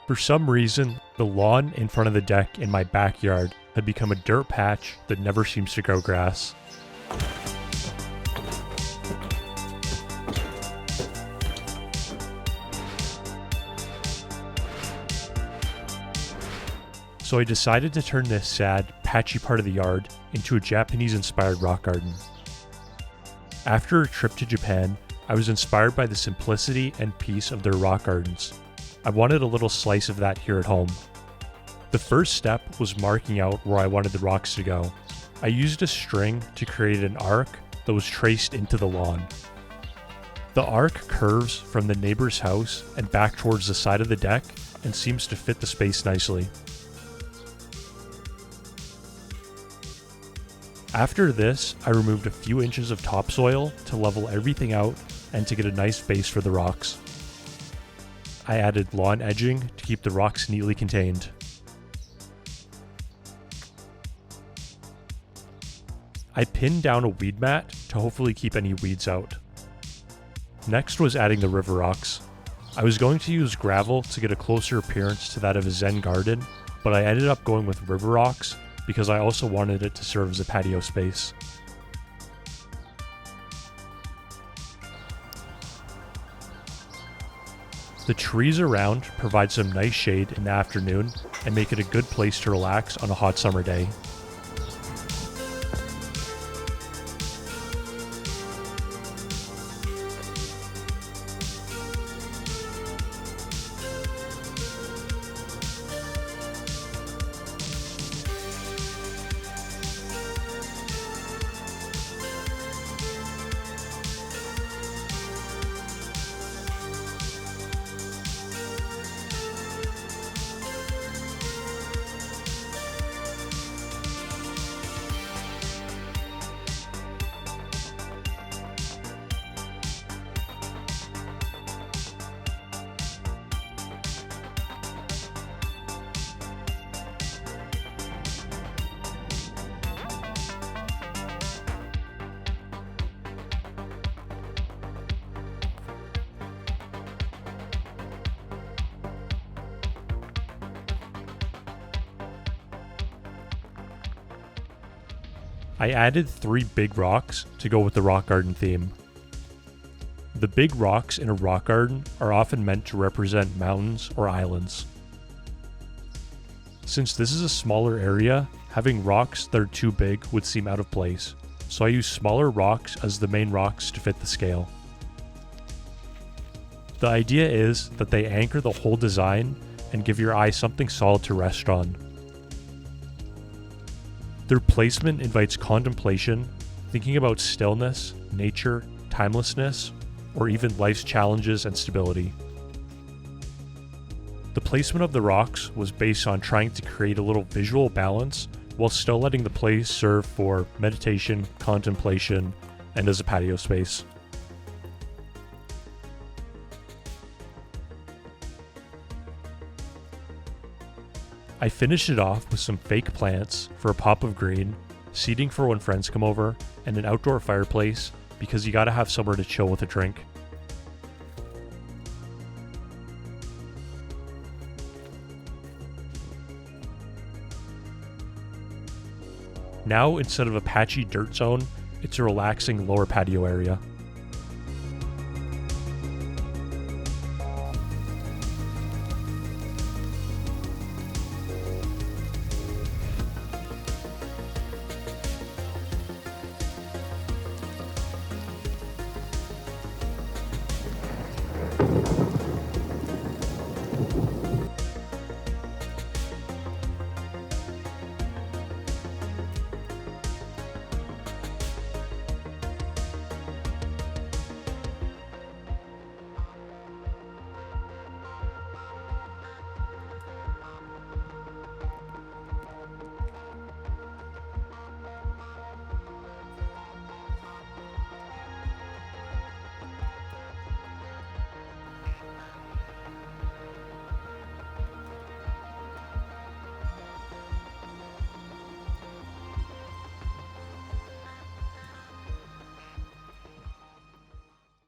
For some reason, the lawn in front of the deck in my backyard had become a dirt patch that never seems to grow grass. So I decided to turn this sad, patchy part of the yard into a Japanese-inspired rock garden. After a trip to Japan, I was inspired by the simplicity and peace of their rock gardens. I wanted a little slice of that here at home. The first step was marking out where I wanted the rocks to go. I used a string to create an arc that was traced into the lawn. The arc curves from the neighbor's house and back towards the side of the deck and seems to fit the space nicely. After this, I removed a few inches of topsoil to level everything out and to get a nice base for the rocks. I added lawn edging to keep the rocks neatly contained. I pinned down a weed mat to hopefully keep any weeds out. Next was adding the river rocks. I was going to use gravel to get a closer appearance to that of a Zen garden, but I ended up going with river rocks because I also wanted it to serve as a patio space. The trees around provide some nice shade in the afternoon and make it a good place to relax on a hot summer day. I added 3 big rocks to go with the rock garden theme. The big rocks in a rock garden are often meant to represent mountains or islands. Since this is a smaller area, having rocks that are too big would seem out of place, so I use smaller rocks as the main rocks to fit the scale. The idea is that they anchor the whole design and give your eye something solid to rest on. Their placement invites contemplation, thinking about stillness, nature, timelessness, or even life's challenges and stability. The placement of the rocks was based on trying to create a little visual balance while still letting the place serve for meditation, contemplation, and as a patio space. I finished it off with some fake plants for a pop of green, seating for when friends come over, and an outdoor fireplace because you gotta have somewhere to chill with a drink. Now, instead of a patchy dirt zone, it's a relaxing lower patio area.